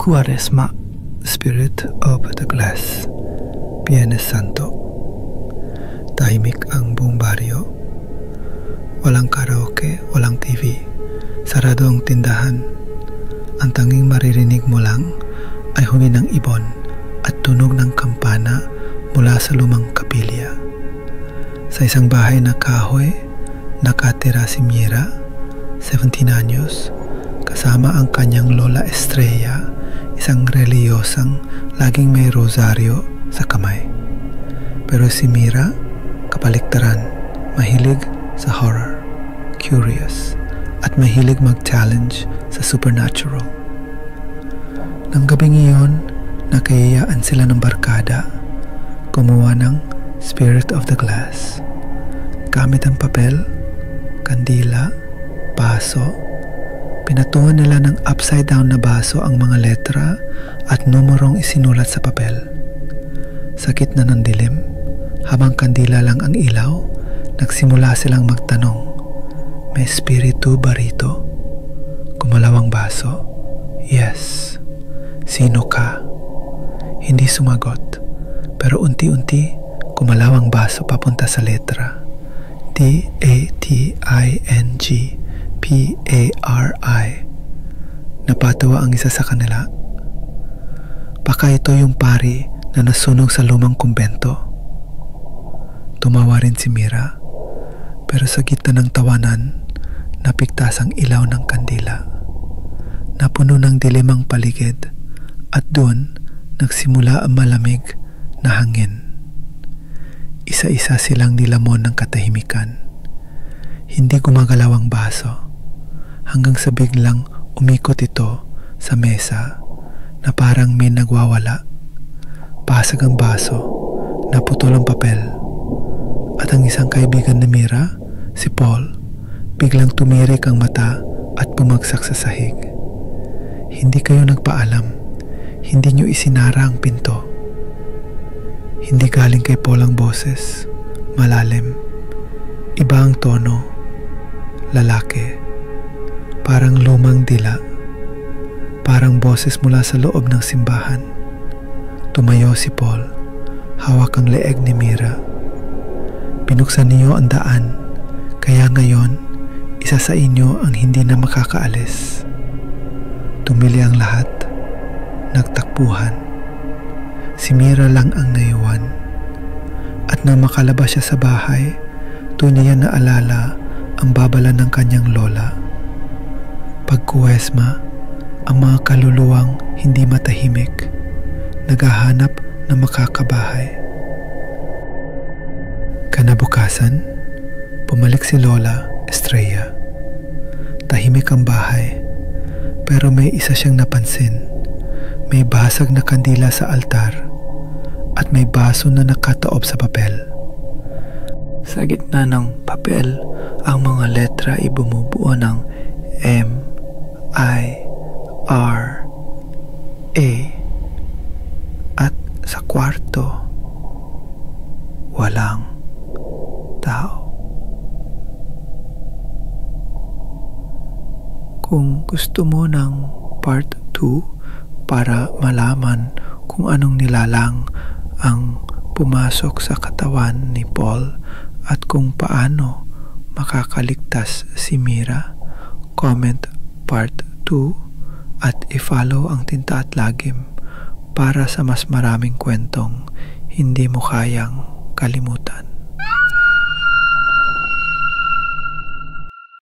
Cuaresma, Spirit of the Glass, Viernes Santo. Tahimik ang buong baryo. Walang karaoke, walang TV. Sarado ang tindahan. Ang tanging maririnig mo lang ay huni ng ibon at tunog ng kampana mula sa lumang kapilya. Sa isang bahay na kahoy, nakatira si Mira, 17 anyos, kasama ang kanyang lola Estrella, isang reliyosang laging may rosaryo sa kamay. Pero si Mira, kabaliktaran, mahilig sa horror, curious, at mahilig mag-challenge sa supernatural. Nang gabing iyon, nakayayaan sila ng barkada, gumawa ng Spirit of the Glass. Gamit ang papel, kandila, baso, pinatungan nila ng upside down na baso ang mga letra at numerong isinulat sa papel. Sa gitna ng dilim, habang kandila lang ang ilaw, nagsimula silang magtanong, "May espiritu ba rito?" Gumalaw ang baso. "Yes." "Sino ka?" Hindi sumagot, pero unti-unti gumalaw ang baso papunta sa letra. DATING PARI. Napatawa ang isa sa kanila. Baka ito yung pari na nasunog sa lumang kumbento. Tumawa rin si Mira, pero sa gitna ng tawanan, napigtas ang ilaw ng kandila. Napuno ng dilim ang paligid at doon nagsimula ang malamig na hangin. Isa-isa silang nilamon ng katahimikan. Hindi gumagalaw ang baso. Hanggang sa biglang umikot ito sa mesa na parang may nagwawala. Basag ang baso, naputol ang papel, at ang isang kaibigan ni Mira, si Paul, biglang tumirik ang mata at bumagsak sa sahig. Hindi kayo nagpaalam, hindi nyo isinara ang pinto. Hindi galing kay Paul ang boses, malalim, iba ang tono, lalaki. Parang lumang dila, parang boses mula sa loob ng simbahan. Tumayo si Paul, hawak ang leeg ni Mira. Binuksan niyo ang daan, kaya ngayon, isa sa inyo ang hindi na makakaalis. Tumili ang lahat, nagtakbuhan. Si Mira lang ang naiwan. At nang makalabas siya sa bahay, tunay niya naalala ang babala ng kanyang lola. Pag Kuwesma, ang mga kaluluwang hindi matahimik, naghahanap ng makakabahay. Kinabukasan, bumalik si Lola Estrella. Tahimik ang bahay, pero may isa siyang napansin. May basag na kandila sa altar at may baso na nakataob sa papel. Sa gitna ng papel, ang mga letra ay bumubuo ng M-I-R-A, at sa kwarto, walang tao. Kung gusto mo ng part 2 para malaman kung anong nilalang ang pumasok sa katawan ni Paul at kung paano makakaligtas si Mira, comment part 2 at i-follow ang Tinta at Lagim para sa mas maraming kwentong hindi mo kayang kalimutan.